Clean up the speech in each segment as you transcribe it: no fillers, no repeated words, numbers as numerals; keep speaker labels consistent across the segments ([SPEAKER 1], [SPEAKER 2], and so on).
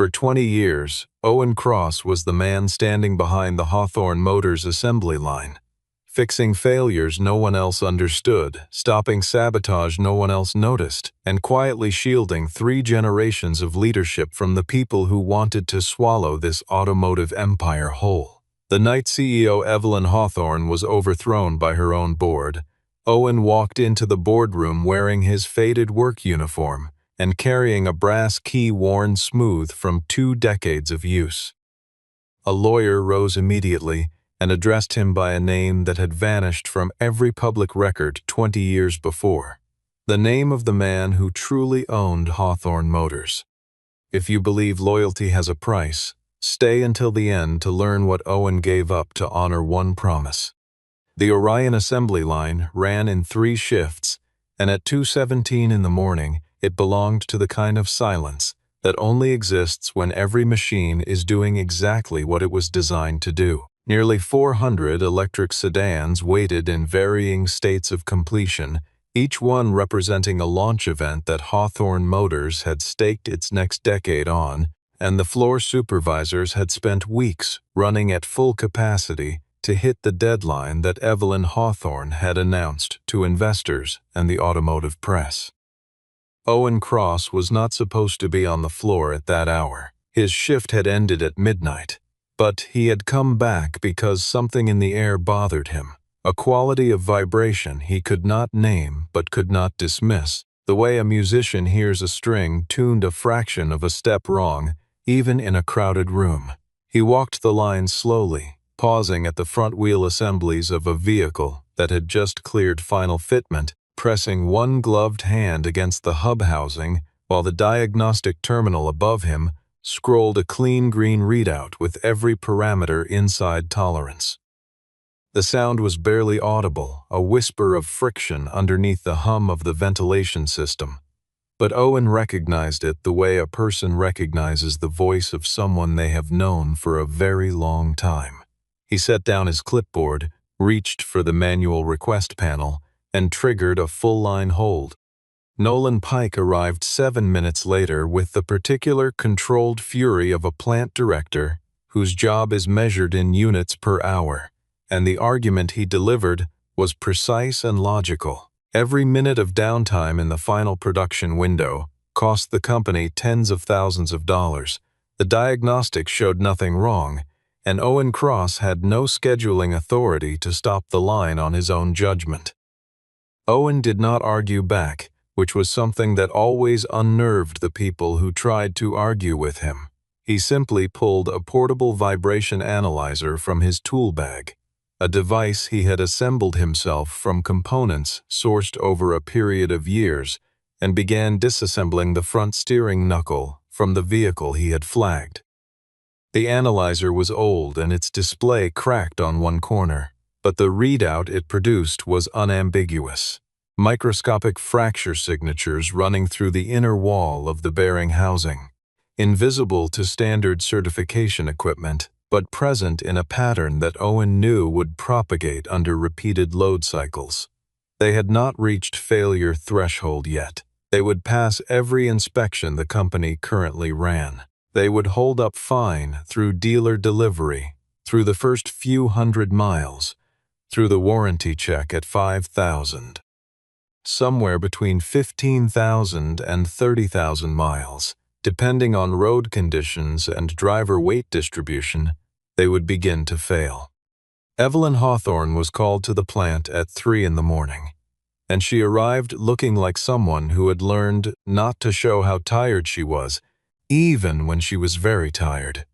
[SPEAKER 1] For 20 years, Owen Cross was the man standing behind the Hawthorne Motors assembly line, fixing failures no one else understood, stopping sabotage no one else noticed, and quietly shielding 3 generations of leadership from the people who wanted to swallow this automotive empire whole. The night CEO Evelyn Hawthorne was overthrown by her own board, Owen walked into the boardroom wearing his faded work uniform and carrying a brass key worn smooth from 2 decades of use. A lawyer rose immediately and addressed him by a name that had vanished from every public record 20 years before. The name of the man who truly owned Hawthorne Motors. If you believe loyalty has a price, stay until the end to learn what Owen gave up to honor one promise. The Orion assembly line ran in 3 shifts, and at 2:17 in the morning, it belonged to the kind of silence that only exists when every machine is doing exactly what it was designed to do. Nearly 400 electric sedans waited in varying states of completion, each one representing a launch event that Hawthorne Motors had staked its next decade on, and the floor supervisors had spent weeks running at full capacity to hit the deadline that Evelyn Hawthorne had announced to investors and the automotive press. Owen Cross was not supposed to be on the floor at that hour. His shift had ended at midnight, but he had come back because something in the air bothered him, a quality of vibration he could not name but could not dismiss, the way a musician hears a string tuned a fraction of a step wrong, even in a crowded room. He walked the line slowly, pausing at the front wheel assemblies of a vehicle that had just cleared final fitment, pressing one gloved hand against the hub housing while the diagnostic terminal above him scrolled a clean green readout with every parameter inside tolerance. The sound was barely audible, a whisper of friction underneath the hum of the ventilation system. But Owen recognized it the way a person recognizes the voice of someone they have known for a very long time. He set down his clipboard, reached for the manual request panel, and triggered a full-line hold. Nolan Pike arrived 7 minutes later with the particular controlled fury of a plant director whose job is measured in units per hour, and the argument he delivered was precise and logical. Every minute of downtime in the final production window cost the company tens of thousands of dollars. The diagnostics showed nothing wrong, and Owen Cross had no scheduling authority to stop the line on his own judgment. Owen did not argue back, which was something that always unnerved the people who tried to argue with him. He simply pulled a portable vibration analyzer from his tool bag, a device he had assembled himself from components sourced over a period of years, and began disassembling the front steering knuckle from the vehicle he had flagged. The analyzer was old and its display cracked on one corner, but the readout it produced was unambiguous. Microscopic fracture signatures running through the inner wall of the bearing housing, invisible to standard certification equipment, but present in a pattern that Owen knew would propagate under repeated load cycles. They had not reached failure threshold yet. They would pass every inspection the company currently ran. They would hold up fine through dealer delivery, through the first few hundred miles, through the warranty check at 5,000. Somewhere between 15,000 and 30,000 miles, depending on road conditions and driver weight distribution, they would begin to fail. Evelyn Hawthorne was called to the plant at 3 in the morning, and she arrived looking like someone who had learned not to show how tired she was, even when she was very tired.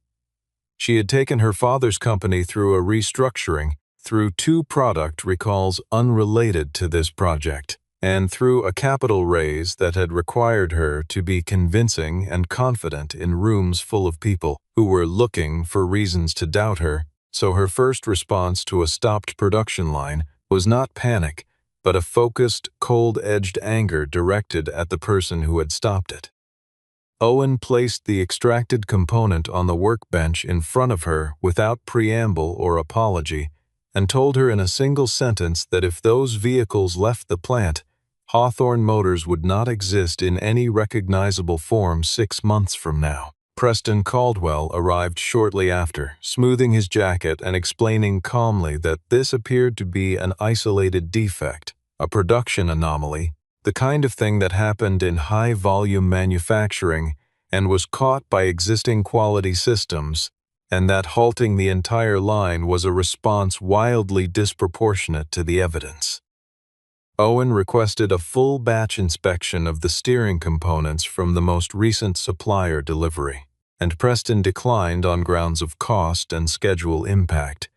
[SPEAKER 1] She had taken her father's company through a restructuring, through 2 product recalls unrelated to this project, and through a capital raise that had required her to be convincing and confident in rooms full of people who were looking for reasons to doubt her, so her first response to a stopped production line was not panic, but a focused, cold-edged anger directed at the person who had stopped it. Owen placed the extracted component on the workbench in front of her without preamble or apology, and told her in a single sentence that if those vehicles left the plant, Hawthorne Motors would not exist in any recognizable form 6 months from now. Preston Caldwell arrived shortly after, smoothing his jacket and explaining calmly that this appeared to be an isolated defect, a production anomaly, the kind of thing that happened in high-volume manufacturing and was caught by existing quality systems, and that halting the entire line was a response wildly disproportionate to the evidence. Owen requested a full batch inspection of the steering components from the most recent supplier delivery, and Preston declined on grounds of cost and schedule impact,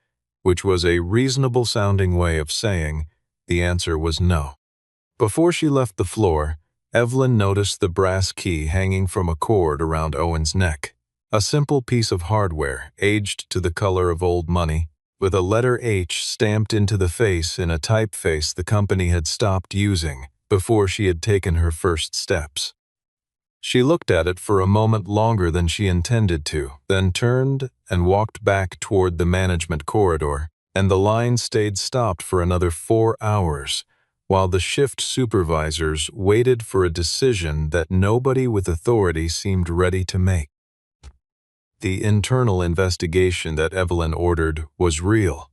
[SPEAKER 1] which was a reasonable-sounding way of saying the answer was no. Before she left the floor, Evelyn noticed the brass key hanging from a cord around Owen's neck, a simple piece of hardware aged to the color of old money, with a letter H stamped into the face in a typeface the company had stopped using before she had taken her first steps. She looked at it for a moment longer than she intended to, then turned and walked back toward the management corridor, and the line stayed stopped for another 4 hours, while the shift supervisors waited for a decision that nobody with authority seemed ready to make. The internal investigation that Evelyn ordered was real,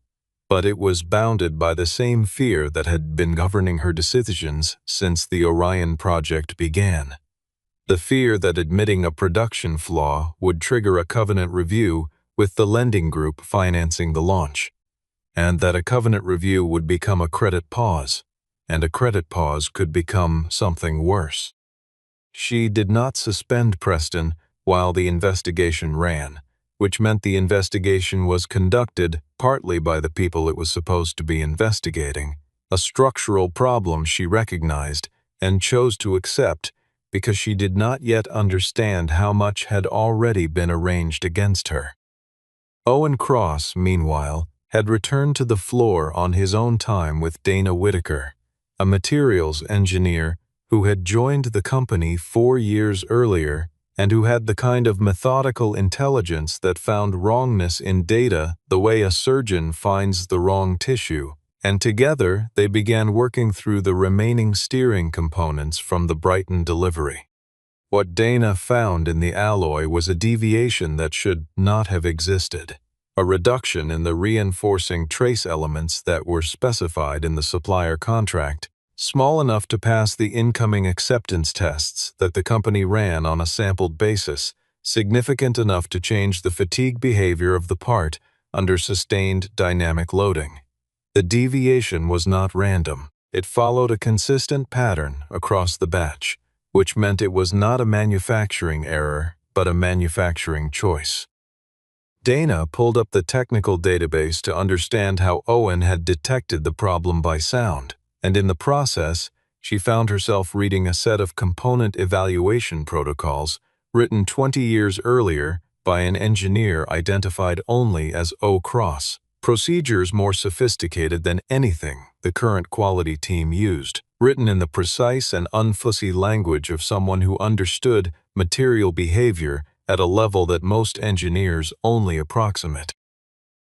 [SPEAKER 1] but it was bounded by the same fear that had been governing her decisions since the Orion project began. The fear that admitting a production flaw would trigger a covenant review with the lending group financing the launch, and that a covenant review would become a credit pause, and a credit pause could become something worse. She did not suspend Preston while the investigation ran, which meant the investigation was conducted partly by the people it was supposed to be investigating, a structural problem she recognized and chose to accept because she did not yet understand how much had already been arranged against her. Owen Cross, meanwhile, had returned to the floor on his own time with Dana Whitaker, a materials engineer who had joined the company 4 years earlier and who had the kind of methodical intelligence that found wrongness in data the way a surgeon finds the wrong tissue, and together they began working through the remaining steering components from the Brighton delivery. What Dana found in the alloy was a deviation that should not have existed, a reduction in the reinforcing trace elements that were specified in the supplier contract, small enough to pass the incoming acceptance tests that the company ran on a sampled basis, significant enough to change the fatigue behavior of the part under sustained dynamic loading. The deviation was not random. It followed a consistent pattern across the batch, which meant it was not a manufacturing error, but a manufacturing choice. Dana pulled up the technical database to understand how Owen had detected the problem by sound, and in the process, she found herself reading a set of component evaluation protocols written 20 years earlier by an engineer identified only as O. Cross, procedures more sophisticated than anything the current quality team used, written in the precise and unfussy language of someone who understood material behavior at a level that most engineers only approximate.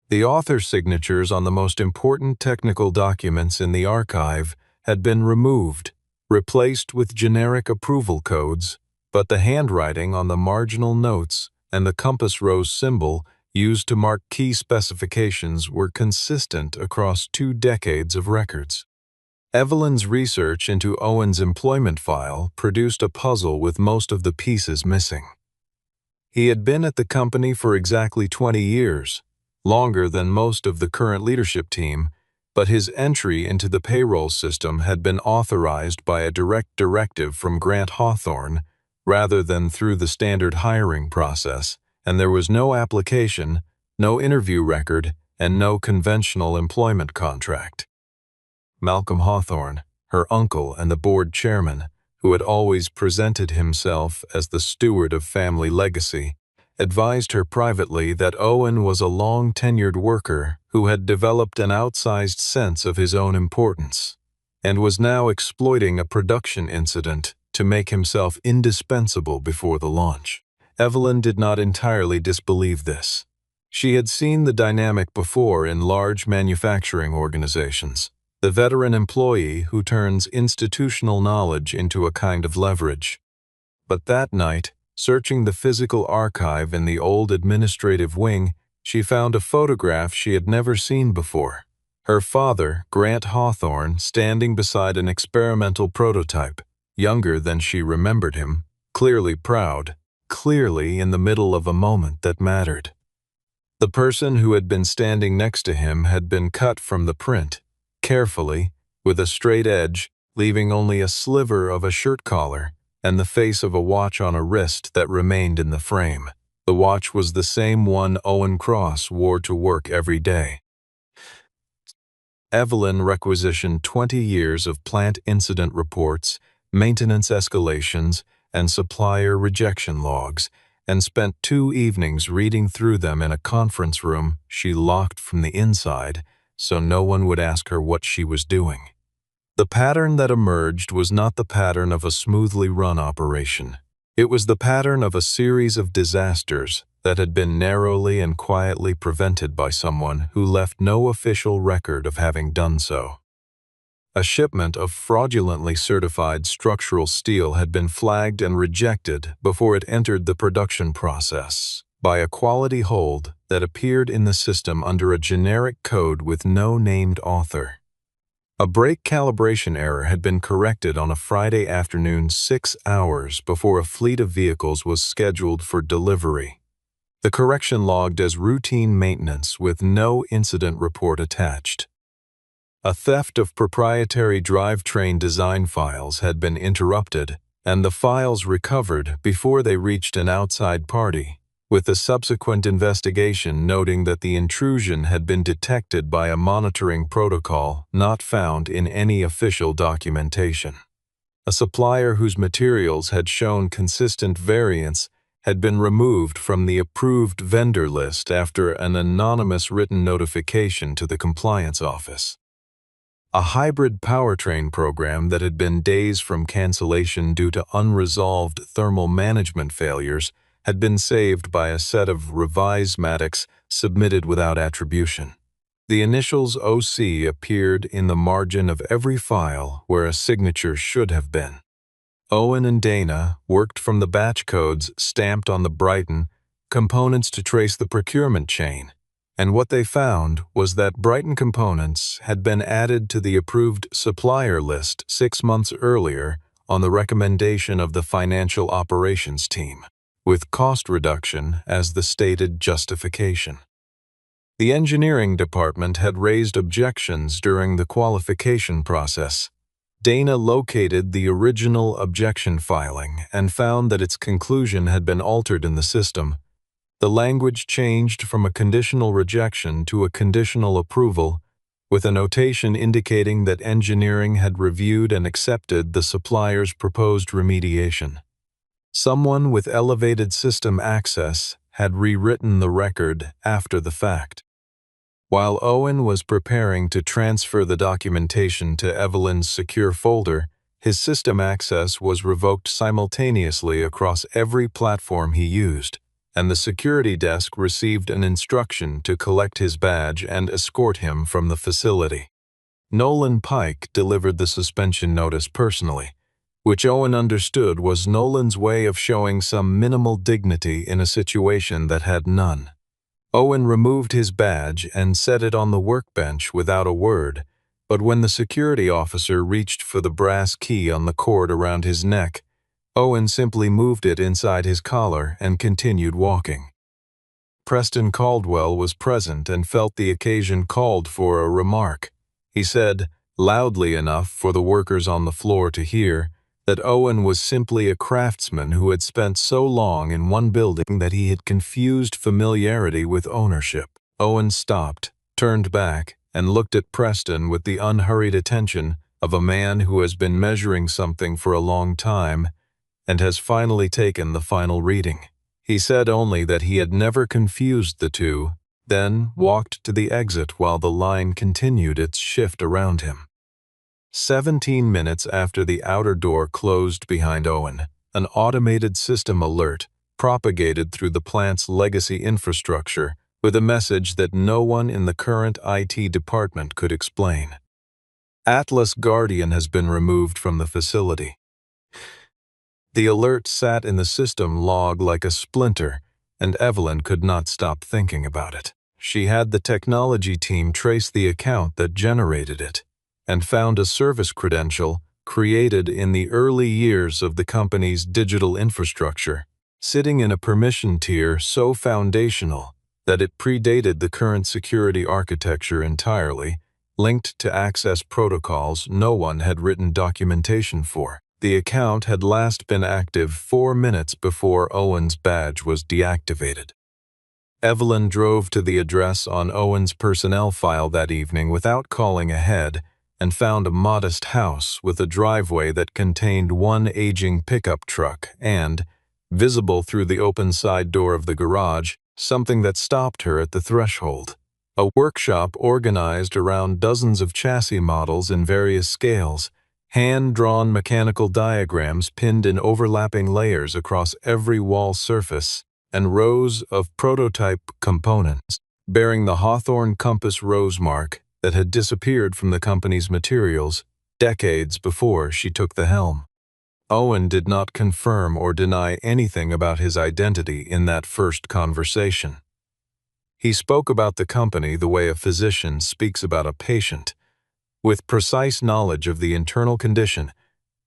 [SPEAKER 1] The author's signatures on the most important technical documents in the archive had been removed, replaced with generic approval codes, but the handwriting on the marginal notes and the compass rose symbol used to mark key specifications were consistent across 2 decades of records. Evelyn's research into Owen's employment file produced a puzzle with most of the pieces missing. He had been at the company for exactly 20 years, longer than most of the current leadership team, but his entry into the payroll system had been authorized by a direct directive from Grant Hawthorne rather than through the standard hiring process, and there was no application, no interview record, and no conventional employment contract. Malcolm Hawthorne, her uncle and the board chairman, who had always presented himself as the steward of family legacy, advised her privately that Owen was a long-tenured worker who had developed an outsized sense of his own importance, and was now exploiting a production incident to make himself indispensable before the launch. Evelyn did not entirely disbelieve this. She had seen the dynamic before in large manufacturing organizations, the veteran employee who turns institutional knowledge into a kind of leverage. But that night, Searching the physical archive in the old administrative wing, she found a photograph she had never seen before. Her father, Grant Hawthorne, standing beside an experimental prototype, younger than she remembered him, clearly proud, clearly in the middle of a moment that mattered. The person who had been standing next to him had been cut from the print, carefully, with a straight edge, leaving only a sliver of a shirt collar and the face of a watch on a wrist that remained in the frame. The watch was the same one Owen Cross wore to work every day. Evelyn requisitioned 20 years of plant incident reports, maintenance escalations, and supplier rejection logs, and spent 2 evenings reading through them in a conference room she locked from the inside so no one would ask her what she was doing. The pattern that emerged was not the pattern of a smoothly run operation. It was the pattern of a series of disasters that had been narrowly and quietly prevented by someone who left no official record of having done so. A shipment of fraudulently certified structural steel had been flagged and rejected before it entered the production process by a quality hold that appeared in the system under a generic code with no named author. A brake calibration error had been corrected on a Friday afternoon 6 hours before a fleet of vehicles was scheduled for delivery. The correction logged as routine maintenance with no incident report attached. A theft of proprietary drivetrain design files had been interrupted, and the files recovered before they reached an outside party, with the subsequent investigation noting that the intrusion had been detected by a monitoring protocol not found in any official documentation. A supplier whose materials had shown consistent variance had been removed from the approved vendor list after an anonymous written notification to the compliance office. A hybrid powertrain program that had been days from cancellation due to unresolved thermal management failures had been saved by a set of revised matics submitted without attribution. The initials OC appeared in the margin of every file where a signature should have been. Owen and Dana worked from the batch codes stamped on the Brighton components to trace the procurement chain, and what they found was that Brighton components had been added to the approved supplier list 6 months earlier on the recommendation of the financial operations team, with cost reduction as the stated justification. The engineering department had raised objections during the qualification process. Dana located the original objection filing and found that its conclusion had been altered in the system. The language changed from a conditional rejection to a conditional approval, with a notation indicating that engineering had reviewed and accepted the supplier's proposed remediation. Someone with elevated system access had rewritten the record after the fact. While Owen was preparing to transfer the documentation to Evelyn's secure folder, his system access was revoked simultaneously across every platform he used, and the security desk received an instruction to collect his badge and escort him from the facility. Nolan Pike delivered the suspension notice personally, which Owen understood was Nolan's way of showing some minimal dignity in a situation that had none. Owen removed his badge and set it on the workbench without a word, but when the security officer reached for the brass key on the cord around his neck, Owen simply moved it inside his collar and continued walking. Preston Caldwell was present and felt the occasion called for a remark. He said, loudly enough for the workers on the floor to hear, that Owen was simply a craftsman who had spent so long in one building that he had confused familiarity with ownership. Owen stopped, turned back, and looked at Preston with the unhurried attention of a man who has been measuring something for a long time and has finally taken the final reading. He said only that he had never confused the two, then walked to the exit while the line continued its shift around him. 17 minutes after the outer door closed behind Owen, an automated system alert propagated through the plant's legacy infrastructure with a message that no one in the current IT department could explain. Atlas Guardian has been removed from the facility. The alert sat in the system log like a splinter, and Evelyn could not stop thinking about it. She had the technology team trace the account that generated it, and found a service credential created in the early years of the company's digital infrastructure, sitting in a permission tier so foundational that it predated the current security architecture entirely, linked to access protocols no one had written documentation for. The account had last been active 4 minutes before Owen's badge was deactivated. Evelyn drove to the address on Owen's personnel file that evening without calling ahead and found a modest house with a driveway that contained one aging pickup truck and, visible through the open side door of the garage, something that stopped her at the threshold. A workshop organized around dozens of chassis models in various scales, hand-drawn mechanical diagrams pinned in overlapping layers across every wall surface, and rows of prototype components bearing the Hawthorne compass rose mark that had disappeared from the company's materials decades before she took the helm. Owen did not confirm or deny anything about his identity in that first conversation. He spoke about the company the way a physician speaks about a patient, with precise knowledge of the internal condition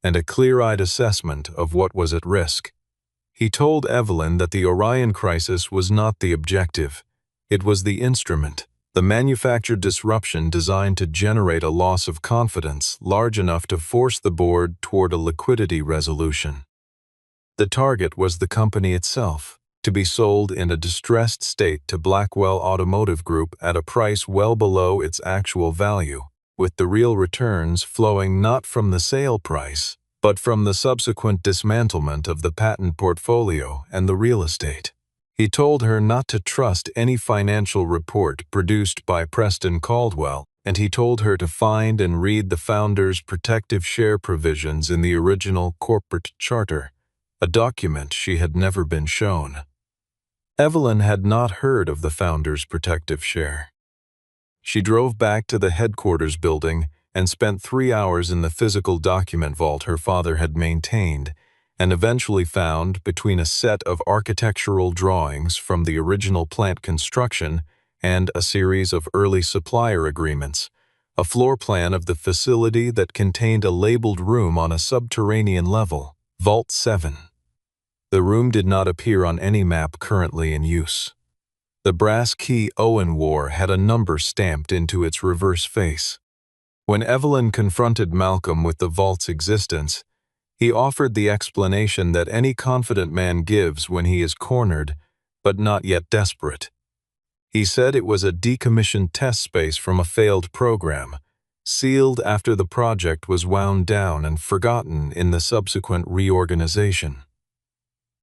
[SPEAKER 1] and a clear-eyed assessment of what was at risk. He told Evelyn that the Orion crisis was not the objective. It was the instrument, the manufactured disruption designed to generate a loss of confidence large enough to force the board toward a liquidity resolution. The target was the company itself, to be sold in a distressed state to Blackwell Automotive Group at a price well below its actual value, with the real returns flowing not from the sale price, but from the subsequent dismantlement of the patent portfolio and the real estate. He told her not to trust any financial report produced by Preston Caldwell, and he told her to find and read the founder's protective share provisions in the original corporate charter, a document she had never been shown. Evelyn had not heard of the founder's protective share. She drove back to the headquarters building and spent 3 hours in the physical document vault her father had maintained, and eventually found, between a set of architectural drawings from the original plant construction and a series of early supplier agreements, a floor plan of the facility that contained a labeled room on a subterranean level, Vault 7. The room did not appear on any map currently in use. The brass key Owen wore had a number stamped into its reverse face. When Evelyn confronted Malcolm with the vault's existence, he offered the explanation that any confident man gives when he is cornered, but not yet desperate. He said it was a decommissioned test space from a failed program, sealed after the project was wound down and forgotten in the subsequent reorganization.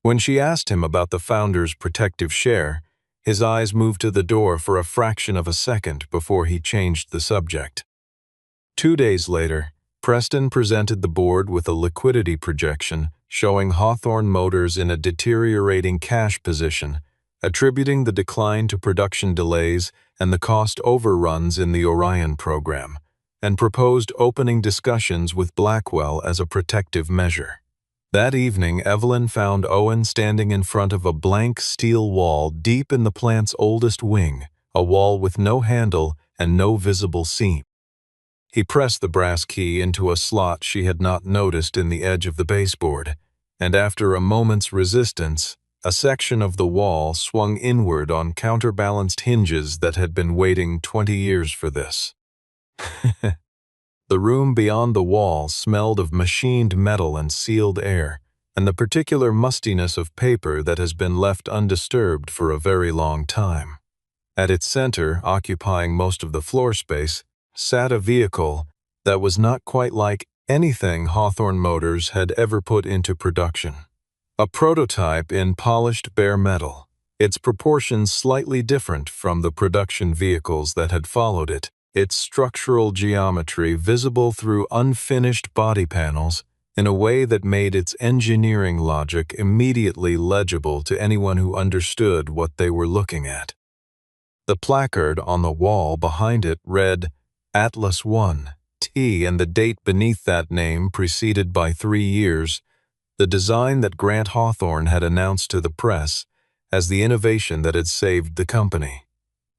[SPEAKER 1] When she asked him about the founder's protective share, his eyes moved to the door for a fraction of a second before he changed the subject. 2 days later, Preston presented the board with a liquidity projection showing Hawthorne Motors in a deteriorating cash position, attributing the decline to production delays and the cost overruns in the Orion program, and proposed opening discussions with Blackwell as a protective measure. That evening, Evelyn found Owen standing in front of a blank steel wall deep in the plant's oldest wing, a wall with no handle and no visible seam. He pressed the brass key into a slot she had not noticed in the edge of the baseboard, and after a moment's resistance, a section of the wall swung inward on counterbalanced hinges that had been waiting 20 years for this. The room beyond the wall smelled of machined metal and sealed air, and the particular mustiness of paper that has been left undisturbed for a very long time. At its center, occupying most of the floor space, sat a vehicle that was not quite like anything Hawthorne Motors had ever put into production. A prototype in polished bare metal, its proportions slightly different from the production vehicles that had followed it, its structural geometry visible through unfinished body panels in a way that made its engineering logic immediately legible to anyone who understood what they were looking at. The placard on the wall behind it read Atlas 1, T, and the date beneath that name preceded by 3 years, the design that Grant Hawthorne had announced to the press as the innovation that had saved the company.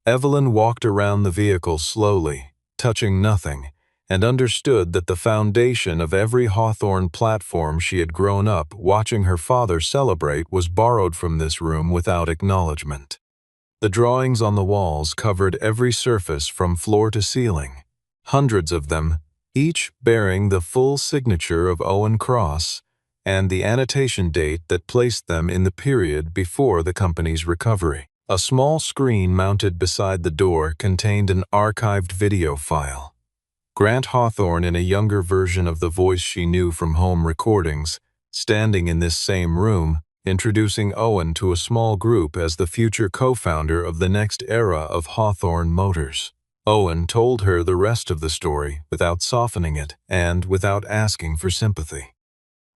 [SPEAKER 1] Evelyn walked around the vehicle slowly, touching nothing, and understood that the foundation of every Hawthorne platform she had grown up watching her father celebrate was borrowed from this room without acknowledgement. The drawings on the walls covered every surface from floor to ceiling, hundreds of them, each bearing the full signature of Owen Cross and the annotation date that placed them in the period before the company's recovery. A small screen mounted beside the door contained an archived video file. Grant Hawthorne, in a younger version of the voice she knew from home recordings, standing in this same room, introducing Owen to a small group as the future co-founder of the next era of Hawthorne Motors. Owen told her the rest of the story without softening it and without asking for sympathy.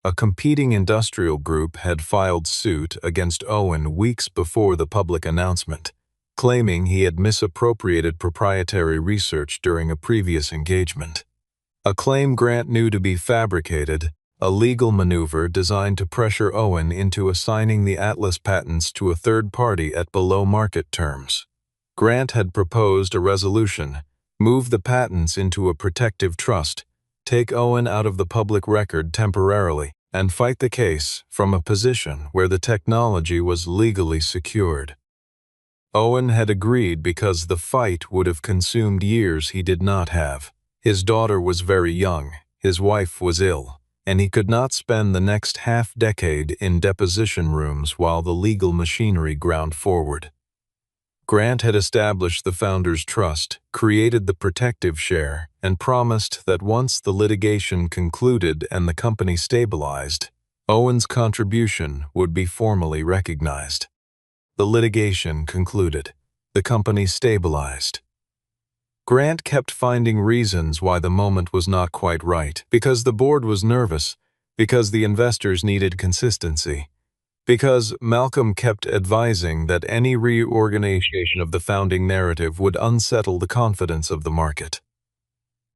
[SPEAKER 1] A competing industrial group had filed suit against Owen weeks before the public announcement, claiming he had misappropriated proprietary research during a previous engagement. A claim Grant knew to be fabricated, a legal maneuver designed to pressure Owen into assigning the Atlas patents to a third party at below-market terms. Grant had proposed a resolution, move the patents into a protective trust, take Owen out of the public record temporarily, and fight the case from a position where the technology was legally secured. Owen had agreed because the fight would have consumed years he did not have. His daughter was very young, his wife was ill, and he could not spend the next half-decade in deposition rooms while the legal machinery ground forward. Grant had established the founders' trust, created the protective share, and promised that once the litigation concluded and the company stabilized, Owen's contribution would be formally recognized. The litigation concluded. The company stabilized. Grant kept finding reasons why the moment was not quite right, because the board was nervous, because the investors needed consistency, because Malcolm kept advising that any reorganization of the founding narrative would unsettle the confidence of the market.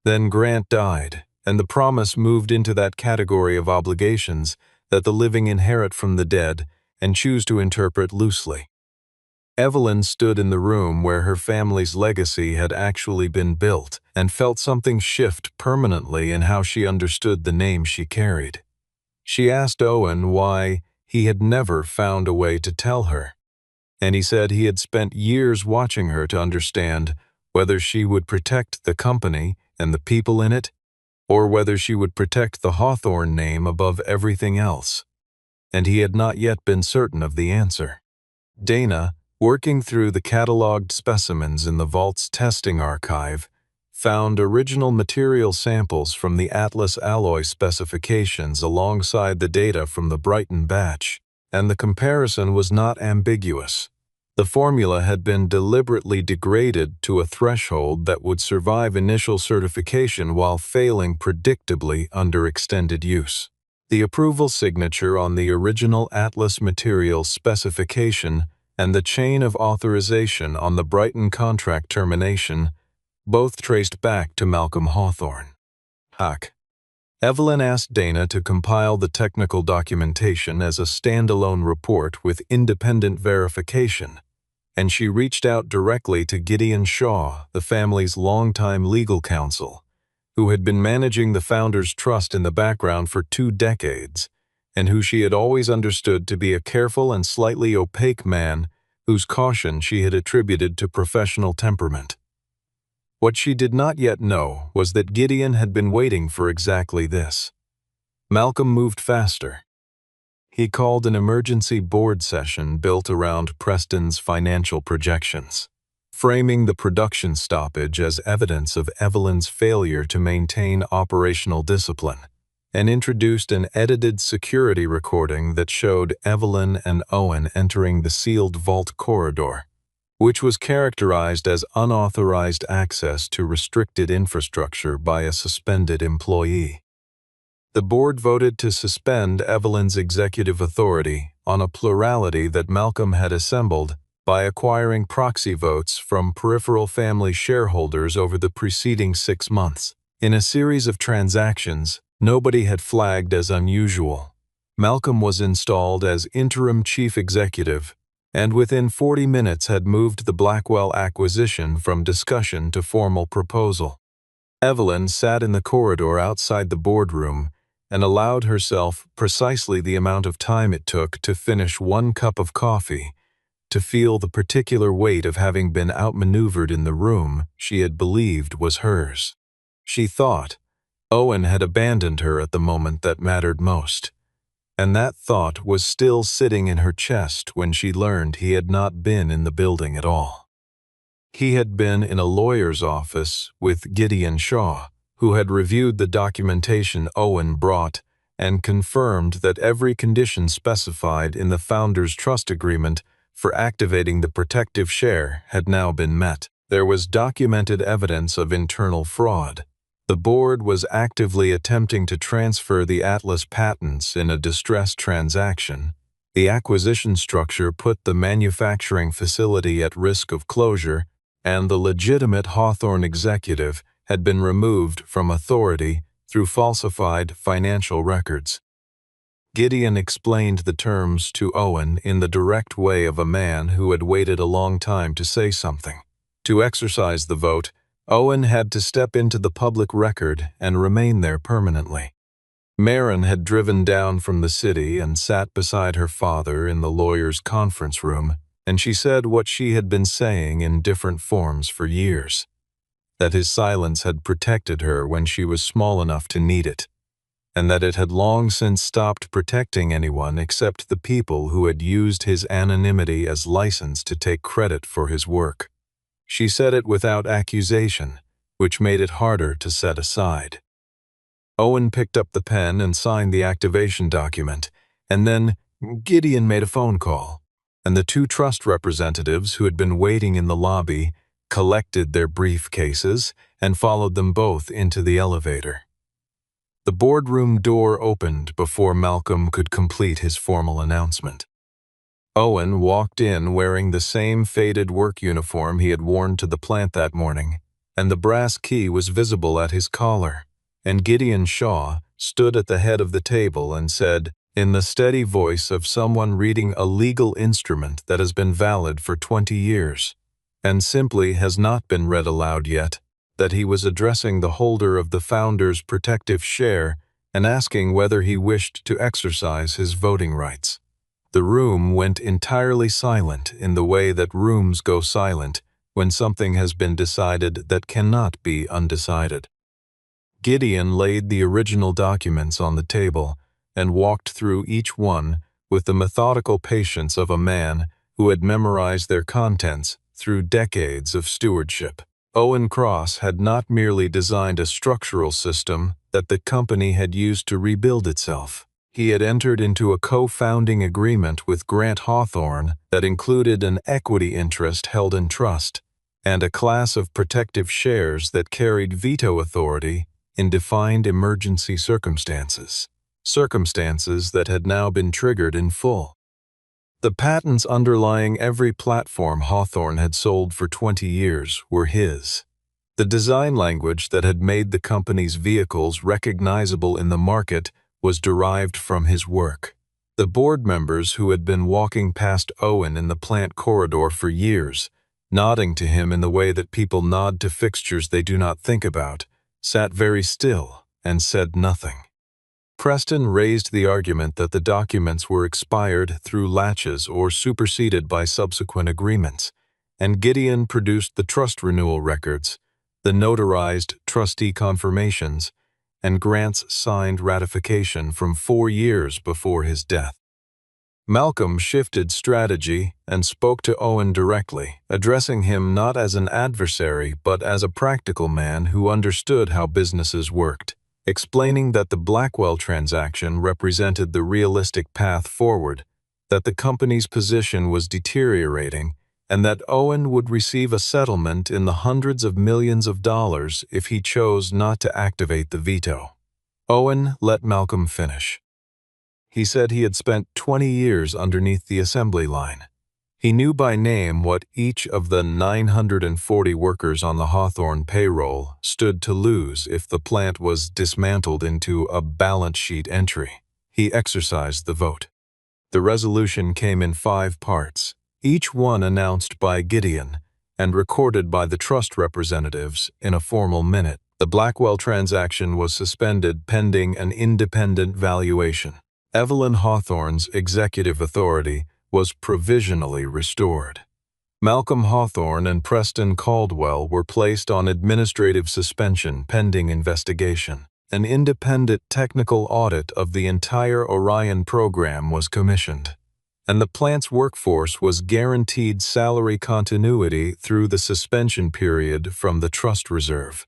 [SPEAKER 1] Then Grant died, and the promise moved into that category of obligations that the living inherit from the dead and choose to interpret loosely. Evelyn stood in the room where her family's legacy had actually been built and felt something shift permanently in how she understood the name she carried. She asked Owen why he had never found a way to tell her, and he said he had spent years watching her to understand whether she would protect the company and the people in it, or whether she would protect the Hawthorne name above everything else. And he had not yet been certain of the answer. Dana, working through the cataloged specimens in the vault's testing archive, found original material samples from the Atlas alloy specifications alongside the data from the Brighton batch, and the comparison was not ambiguous. The formula had been deliberately degraded to a threshold that would survive initial certification while failing predictably under extended use. The approval signature on the original Atlas material specification and the chain of authorization on the Brighton contract termination both traced back to Malcolm Hawthorne. Huck. Evelyn asked Dana to compile the technical documentation as a standalone report with independent verification, and she reached out directly to Gideon Shaw, the family's longtime legal counsel, who had been managing the founders' trust in the background for 2 decades, and who she had always understood to be a careful and slightly opaque man whose caution she had attributed to professional temperament. What she did not yet know was that Gideon had been waiting for exactly this. Malcolm moved faster. He called an emergency board session built around Preston's financial projections, framing the production stoppage as evidence of Evelyn's failure to maintain operational discipline, and introduced an edited security recording that showed Evelyn and Owen entering the sealed vault corridor, which was characterized as unauthorized access to restricted infrastructure by a suspended employee. The board voted to suspend Evelyn's executive authority on a plurality that Malcolm had assembled by acquiring proxy votes from peripheral family shareholders over the preceding 6 months. In a series of transactions, nobody had flagged as unusual. Malcolm was installed as interim chief executive, and within 40 minutes had moved the Blackwell acquisition from discussion to formal proposal. Evelyn sat in the corridor outside the boardroom and allowed herself precisely the amount of time it took to finish one cup of coffee, to feel the particular weight of having been outmaneuvered in the room she had believed was hers. She thought Owen had abandoned her at the moment that mattered most, and that thought was still sitting in her chest when she learned he had not been in the building at all. He had been in a lawyer's office with Gideon Shaw, who had reviewed the documentation Owen brought and confirmed that every condition specified in the founder's trust agreement for activating the protective share had now been met. There was documented evidence of internal fraud. The board was actively attempting to transfer the Atlas patents in a distressed transaction. The acquisition structure put the manufacturing facility at risk of closure, and the legitimate Hawthorne executive had been removed from authority through falsified financial records. Gideon explained the terms to Owen in the direct way of a man who had waited a long time to say something. To exercise the vote, Owen had to step into the public record and remain there permanently. Marin had driven down from the city and sat beside her father in the lawyer's conference room, and she said what she had been saying in different forms for years, that his silence had protected her when she was small enough to need it, and that it had long since stopped protecting anyone except the people who had used his anonymity as license to take credit for his work. She said it without accusation, which made it harder to set aside. Owen picked up the pen and signed the activation document, and then Gideon made a phone call, and the two trust representatives who had been waiting in the lobby collected their briefcases and followed them both into the elevator. The boardroom door opened before Malcolm could complete his formal announcement. Owen walked in wearing the same faded work uniform he had worn to the plant that morning, and the brass key was visible at his collar, and Gideon Shaw stood at the head of the table and said, in the steady voice of someone reading a legal instrument that has been valid for 20 years, and simply has not been read aloud yet, that he was addressing the holder of the founder's protective share and asking whether he wished to exercise his voting rights. The room went entirely silent in the way that rooms go silent when something has been decided that cannot be undecided. Gideon laid the original documents on the table and walked through each one with the methodical patience of a man who had memorized their contents through decades of stewardship. Owen Cross had not merely designed a structural system that the company had used to rebuild itself. He had entered into a co-founding agreement with Grant Hawthorne that included an equity interest held in trust and a class of protective shares that carried veto authority in defined emergency circumstances that had now been triggered in full. The patents underlying every platform Hawthorne had sold for 20 years were his. The design language that had made the company's vehicles recognizable in the market was derived from his work. The board members who had been walking past Owen in the plant corridor for years, nodding to him in the way that people nod to fixtures they do not think about, sat very still and said nothing. Preston raised the argument that the documents were expired through latches or superseded by subsequent agreements, and Gideon produced the trust renewal records, the notarized trustee confirmations, and Grant's signed ratification from 4 years before his death. Malcolm shifted strategy and spoke to Owen directly, addressing him not as an adversary but as a practical man who understood how businesses worked, explaining that the Blackwell transaction represented the realistic path forward, that the company's position was deteriorating, and that Owen would receive a settlement in the hundreds of millions of dollars if he chose not to activate the veto. Owen let Malcolm finish. He said he had spent 20 years underneath the assembly line. He knew by name what each of the 940 workers on the Hawthorne payroll stood to lose if the plant was dismantled into a balance sheet entry. he exercised the vote. The resolution came in 5 parts, each one announced by Gideon and recorded by the trust representatives in a formal minute. The Blackwell transaction was suspended pending an independent valuation. Evelyn Hawthorne's executive authority was provisionally restored. Malcolm Hawthorne and Preston Caldwell were placed on administrative suspension pending investigation. An independent technical audit of the entire Orion program was commissioned, and the plant's workforce was guaranteed salary continuity through the suspension period from the trust reserve.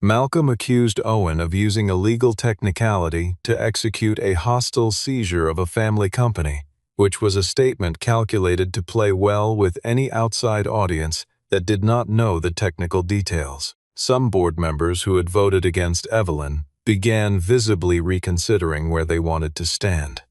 [SPEAKER 1] Malcolm accused Owen of using a legal technicality to execute a hostile seizure of a family company, which was a statement calculated to play well with any outside audience that did not know the technical details. Some board members who had voted against Evelyn began visibly reconsidering where they wanted to stand.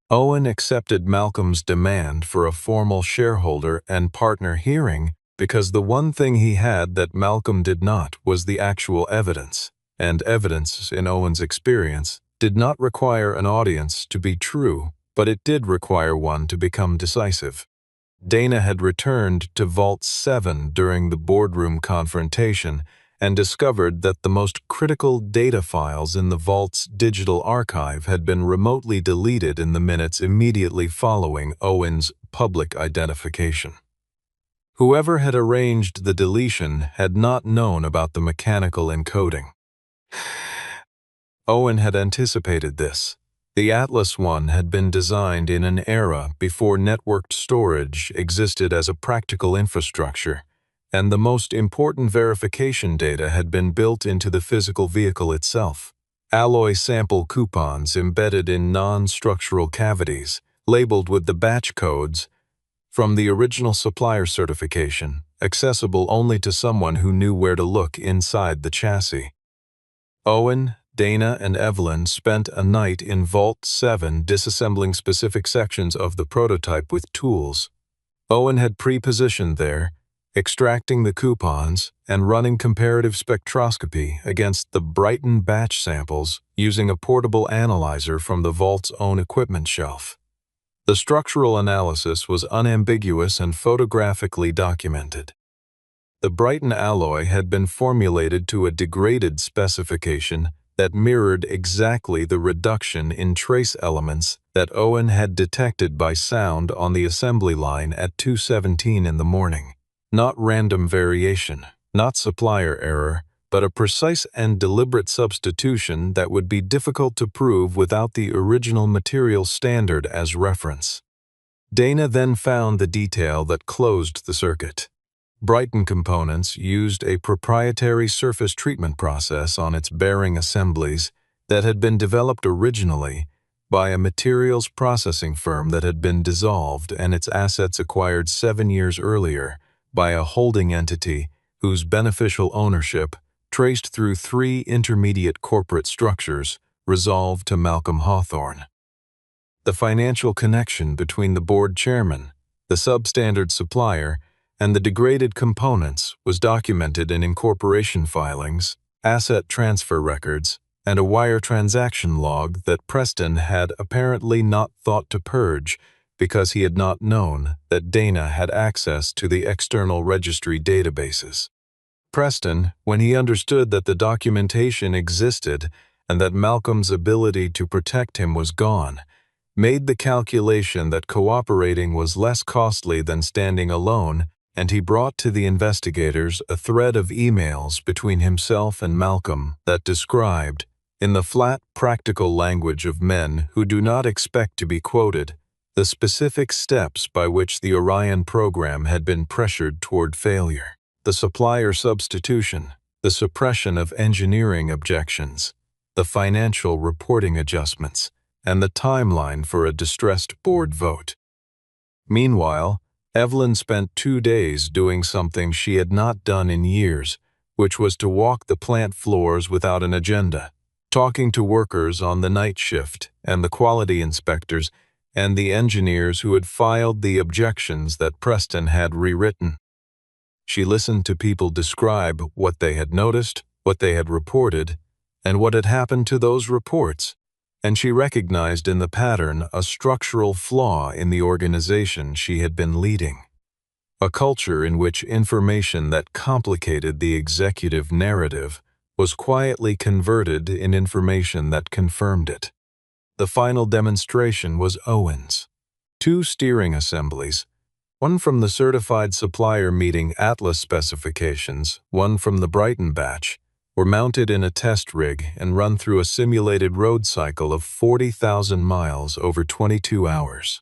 [SPEAKER 1] Owen accepted Malcolm's demand for a formal shareholder and partner hearing because the one thing he had that Malcolm did not was the actual evidence, and evidence, in Owen's experience, did not require an audience to be true, but it did require one to become decisive. Dana had returned to Vault 7 during the boardroom confrontation and discovered that the most critical data files in the Vault's digital archive had been remotely deleted in the minutes immediately following Owen's public identification. Whoever had arranged the deletion had not known about the mechanical encoding. Owen had anticipated this. The Atlas I had been designed in an era before networked storage existed as a practical infrastructure, and the most important verification data had been built into the physical vehicle itself. Alloy sample coupons embedded in non-structural cavities, labeled with the batch codes from the original supplier certification, accessible only to someone who knew where to look inside the chassis. Owen, Dana, and Evelyn spent a night in Vault 7 disassembling specific sections of the prototype with tools. Owen had pre-positioned there, extracting the coupons and running comparative spectroscopy against the Brighton batch samples using a portable analyzer from the Vault's own equipment shelf. The structural analysis was unambiguous and photographically documented. The Brighton alloy had been formulated to a degraded specification that mirrored exactly the reduction in trace elements that Owen had detected by sound on the assembly line at 2:17 in the morning. Not random variation, not supplier error, but a precise and deliberate substitution that would be difficult to prove without the original material standard as reference. Dana then found the detail that closed the circuit. Brighton components used a proprietary surface treatment process on its bearing assemblies that had been developed originally by a materials processing firm that had been dissolved and its assets acquired 7 years earlier by a holding entity whose beneficial ownership, traced through 3 intermediate corporate structures, resolved to Malcolm Hawthorne. The financial connection between the board chairman, the substandard supplier, and the degraded components was documented in incorporation filings, asset transfer records, and a wire transaction log that Preston had apparently not thought to purge because he had not known that Dana had access to the external registry databases. Preston, when he understood that the documentation existed and that Malcolm's ability to protect him was gone, made the calculation that cooperating was less costly than standing alone, and he brought to the investigators a thread of emails between himself and Malcolm that described, in the flat, practical language of men who do not expect to be quoted, the specific steps by which the Orion program had been pressured toward failure. The supplier substitution, the suppression of engineering objections, the financial reporting adjustments, and the timeline for a distressed board vote. Meanwhile, Evelyn spent 2 days doing something she had not done in years, which was to walk the plant floors without an agenda, talking to workers on the night shift and the quality inspectors and the engineers who had filed the objections that Preston had rewritten. She listened to people describe what they had noticed, what they had reported, and what had happened to those reports. and she recognized in the pattern a structural flaw in the organization she had been leading. A culture in which information that complicated the executive narrative was quietly converted in information that confirmed it. The final demonstration was Owen's. 2 steering assemblies, one from the certified supplier meeting Atlas specifications, one from the Brighton batch, were mounted in a test rig and run through a simulated road cycle of 40,000 miles over 22 hours.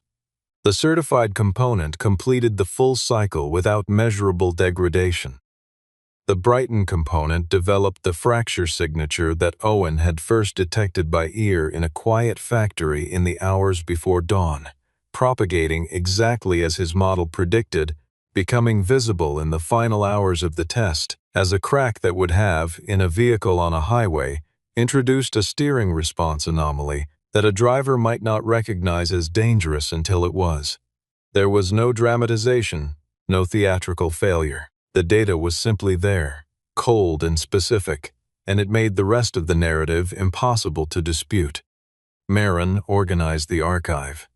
[SPEAKER 1] The certified component completed the full cycle without measurable degradation. The Brighton component developed the fracture signature that Owen had first detected by ear in a quiet factory in the hours before dawn, propagating exactly as his model predicted, becoming visible in the final hours of the test as a crack that would have, in a vehicle on a highway, introduced a steering response anomaly that a driver might not recognize as dangerous until it was. There was no dramatization, no theatrical failure. The data was simply there, cold and specific, and it made the rest of the narrative impossible to dispute. Marin organized the archive.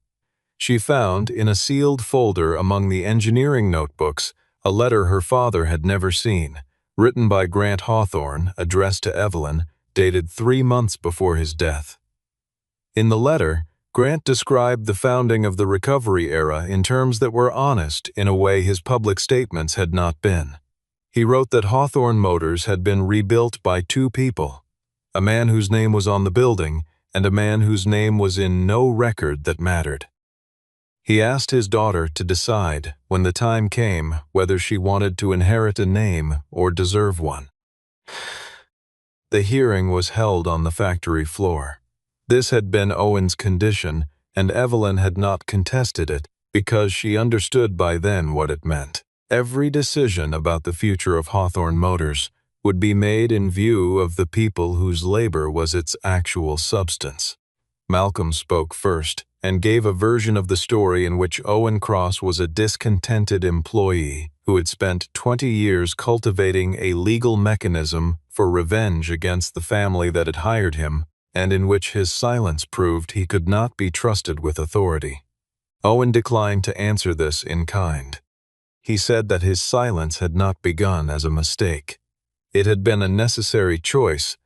[SPEAKER 1] She found, in a sealed folder among the engineering notebooks, a letter her father had never seen, written by Grant Hawthorne, addressed to Evelyn, dated 3 months before his death. In the letter, Grant described the founding of the recovery era in terms that were honest in a way his public statements had not been. He wrote that Hawthorne Motors had been rebuilt by 2 people, a man whose name was on the building and a man whose name was in no record that mattered. He asked his daughter to decide, when the time came, whether she wanted to inherit a name or deserve one. The hearing was held on the factory floor. This had been Owen's condition, and Evelyn had not contested it because she understood by then what it meant. Every decision about the future of Hawthorne Motors would be made in view of the people whose labor was its actual substance. Malcolm spoke first and gave a version of the story in which Owen Cross was a discontented employee who had spent 20 years cultivating a legal mechanism for revenge against the family that had hired him, and in which his silence proved he could not be trusted with authority. Owen declined to answer this in kind. He said that his silence had not begun as a mistake. It had been a necessary choice,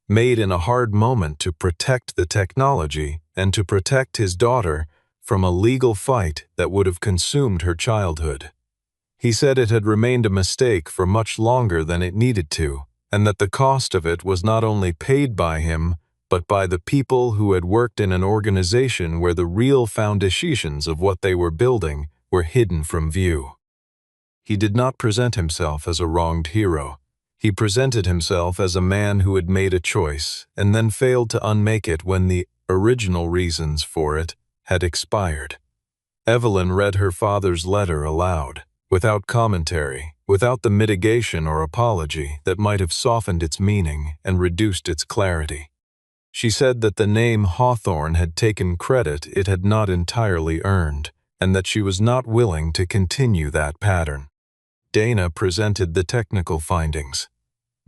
[SPEAKER 1] made in a hard moment to protect the technology and to protect his daughter from a legal fight that would have consumed her childhood. He said it had remained a mistake for much longer than it needed to, and that the cost of it was not only paid by him, but by the people who had worked in an organization where the real foundations of what they were building were hidden from view. He did not present himself as a wronged hero. He presented himself as a man who had made a choice and then failed to unmake it when the original reasons for it had expired. Evelyn read her father's letter aloud, without commentary, without the mitigation or apology that might have softened its meaning and reduced its clarity. She said that the name Hawthorne had taken credit it had not entirely earned, and that she was not willing to continue that pattern. Dana presented the technical findings.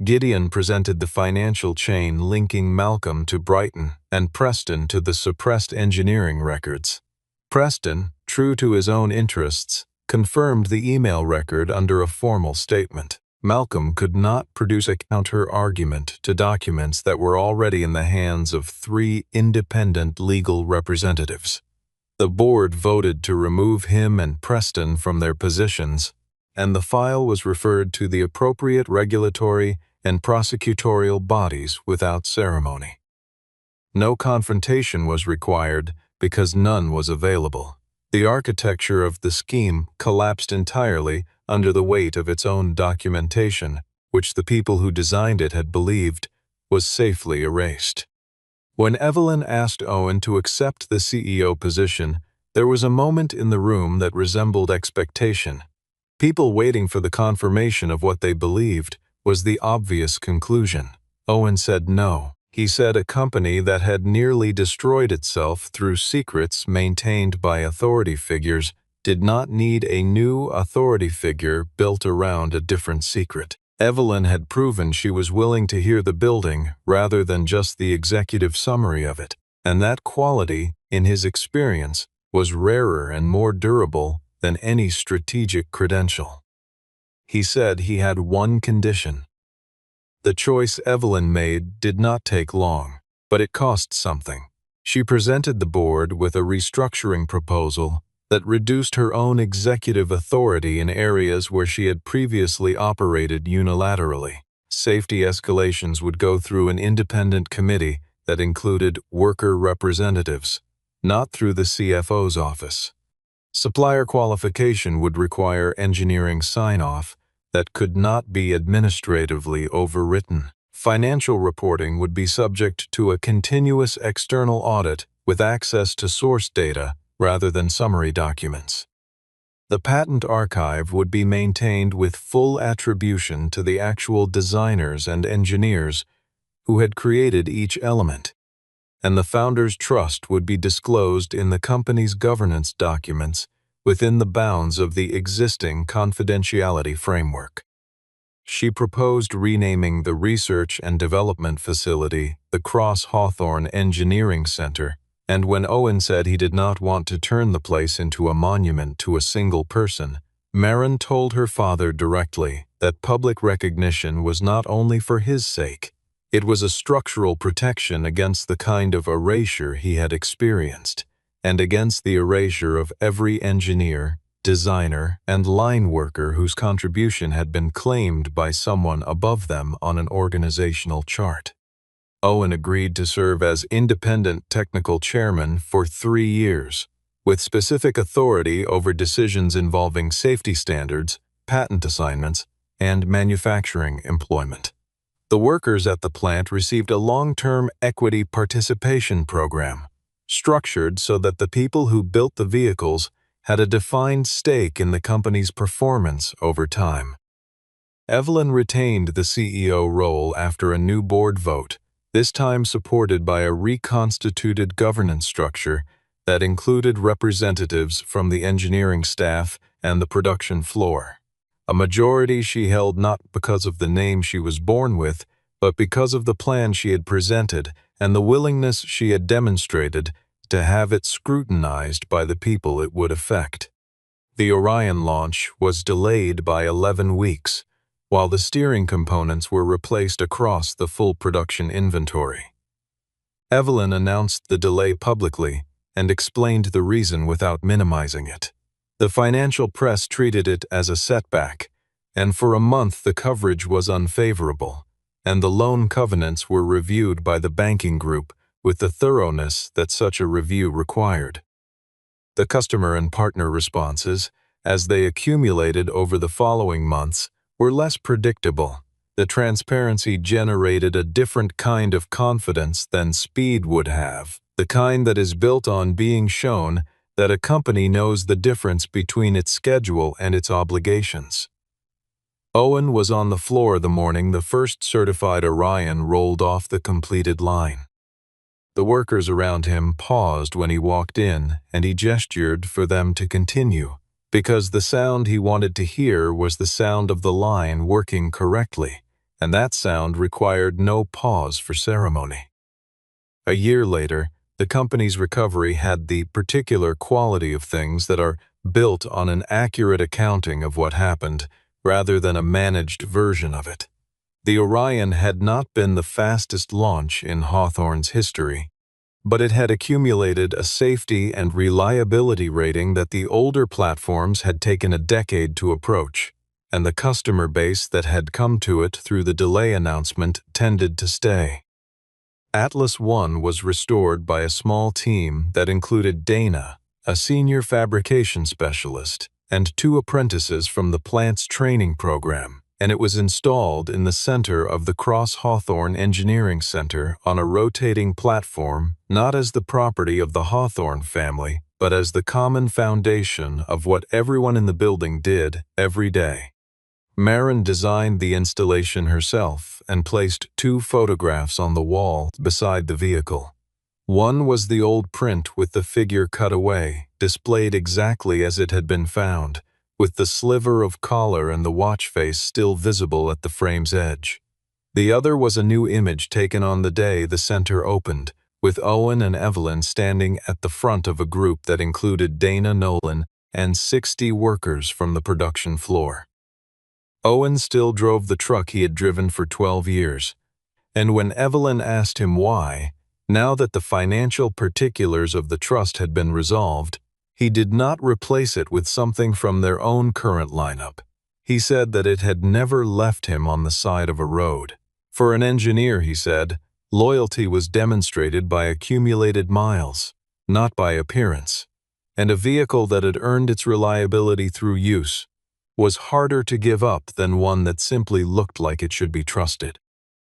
[SPEAKER 1] Gideon presented the financial chain linking Malcolm to Brighton and Preston to the suppressed engineering records. Preston, true to his own interests, confirmed the email record under a formal statement. Malcolm could not produce a counter-argument to documents that were already in the hands of 3 independent legal representatives. The board voted to remove him and Preston from their positions, and the file was referred to the appropriate regulatory and prosecutorial bodies without ceremony. No confrontation was required because none was available. The architecture of the scheme collapsed entirely under the weight of its own documentation, which the people who designed it had believed was safely erased. When Evelyn asked Owen to accept the CEO position, there was a moment in the room that resembled expectation. People waiting for the confirmation of what they believed was the obvious conclusion. Owen said no. He said a company that had nearly destroyed itself through secrets maintained by authority figures did not need a new authority figure built around a different secret. Evelyn had proven she was willing to hear the building rather than just the executive summary of it. and that quality, in his experience, was rarer and more durable than any strategic credential. He said he had one condition. The choice Evelyn made did not take long, but it cost something. She presented the board with a restructuring proposal that reduced her own executive authority in areas where she had previously operated unilaterally. Safety escalations would go through an independent committee that included worker representatives, not through the CFO's office. Supplier qualification would require engineering sign-off that could not be administratively overwritten. Financial reporting would be subject to a continuous external audit with access to source data rather than summary documents. The patent archive would be maintained with full attribution to the actual designers and engineers who had created each element, and the founder's trust would be disclosed in the company's governance documents within the bounds of the existing confidentiality framework. She proposed renaming the Research and Development Facility the Cross Hawthorne Engineering Center, and when Owen said he did not want to turn the place into a monument to a single person, Marin told her father directly that public recognition was not only for his sake, it was a structural protection against the kind of erasure he had experienced, and against the erasure of every engineer, designer, and line worker whose contribution had been claimed by someone above them on an organizational chart. Owen agreed to serve as independent technical chairman for 3 years, with specific authority over decisions involving safety standards, patent assignments, and manufacturing employment. The workers at the plant received a long-term equity participation program, structured so that the people who built the vehicles had a defined stake in the company's performance over time. Evelyn retained the CEO role after a new board vote, this time supported by a reconstituted governance structure that included representatives from the engineering staff and the production floor. A majority she held not because of the name she was born with, but because of the plan she had presented and the willingness she had demonstrated to have it scrutinized by the people it would affect. The Orion launch was delayed by 11 weeks, while the steering components were replaced across the full production inventory. Evelyn announced the delay publicly and explained the reason without minimizing it. The financial press treated it as a setback, and for a month the coverage was unfavorable, and the loan covenants were reviewed by the banking group with the thoroughness that such a review required. The customer and partner responses, as they accumulated over the following months, were less predictable. The transparency generated a different kind of confidence than speed would have, the kind that is built on being shown that a company knows the difference between its schedule and its obligations. Owen was on the floor the morning the first certified Orion rolled off the completed line. The workers around him paused when he walked in, and he gestured for them to continue, because the sound he wanted to hear was the sound of the line working correctly, and that sound required no pause for ceremony. A year later, the company's recovery had the particular quality of things that are built on an accurate accounting of what happened, rather than a managed version of it. The Orion had not been the fastest launch in Hawthorne's history, but it had accumulated a safety and reliability rating that the older platforms had taken a decade to approach, and the customer base that had come to it through the delay announcement tended to stay. Atlas I was restored by a small team that included Dana, a senior fabrication specialist, and 2 apprentices from the plant's training program, and it was installed in the center of the Cross Hawthorne Engineering Center on a rotating platform, not as the property of the Hawthorne family, but as the common foundation of what everyone in the building did every day. Marin designed the installation herself and placed 2 photographs on the wall beside the vehicle. One was the old print with the figure cut away, displayed exactly as it had been found, with the sliver of collar and the watch face still visible at the frame's edge. The other was a new image taken on the day the center opened, with Owen and Evelyn standing at the front of a group that included Dana Nolan and 60 workers from the production floor. Owen still drove the truck he had driven for 12 years, and when Evelyn asked him why, now that the financial particulars of the trust had been resolved, he did not replace it with something from their own current lineup. He said that it had never left him on the side of a road. For an engineer, he said, loyalty was demonstrated by accumulated miles, not by appearance, and a vehicle that had earned its reliability through use was harder to give up than one that simply looked like it should be trusted.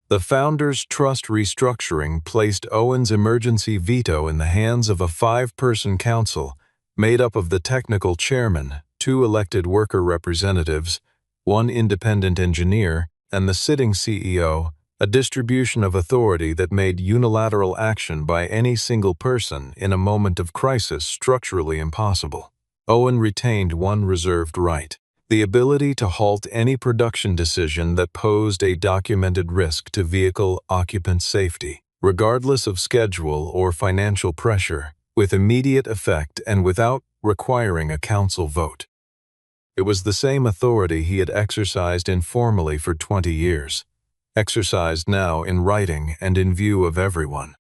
[SPEAKER 1] The founders' trust restructuring placed Owen's emergency veto in the hands of a 5-person council made up of the technical chairman, 2 elected worker representatives, 1 independent engineer, and the sitting CEO, a distribution of authority that made unilateral action by any single person in a moment of crisis structurally impossible. Owen retained one reserved right: the ability to halt any production decision that posed a documented risk to vehicle occupant safety, regardless of schedule or financial pressure, with immediate effect and without requiring a council vote. It was the same authority he had exercised informally for 20 years, exercised now in writing and in view of everyone.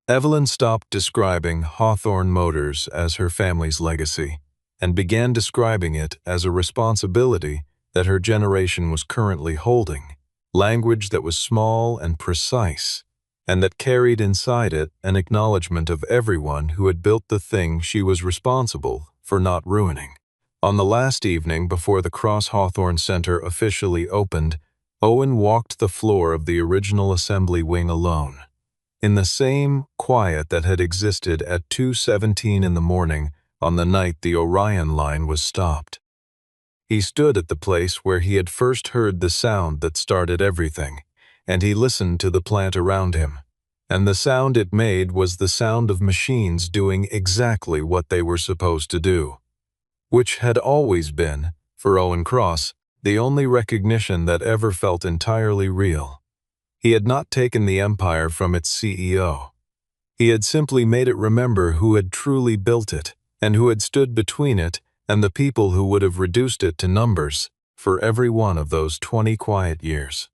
[SPEAKER 1] Evelyn stopped describing Hawthorne Motors as her family's legacy and began describing it as a responsibility that her generation was currently holding, language that was small and precise, and that carried inside it an acknowledgement of everyone who had built the thing she was responsible for not ruining. On the last evening before the Cross Hawthorne Center officially opened, Owen walked the floor of the original assembly wing alone. In the same quiet that had existed at 2:17 in the morning on the night the Orion line was stopped. He stood at the place where he had first heard the sound that started everything, and he listened to the plant around him. And the sound it made was the sound of machines doing exactly what they were supposed to do, which had always been, for Owen Cross, the only recognition that ever felt entirely real. He had not taken the empire from its CEO. He had simply made it remember who had truly built it, and who had stood between it and the people who would have reduced it to numbers for every one of those 20 quiet years.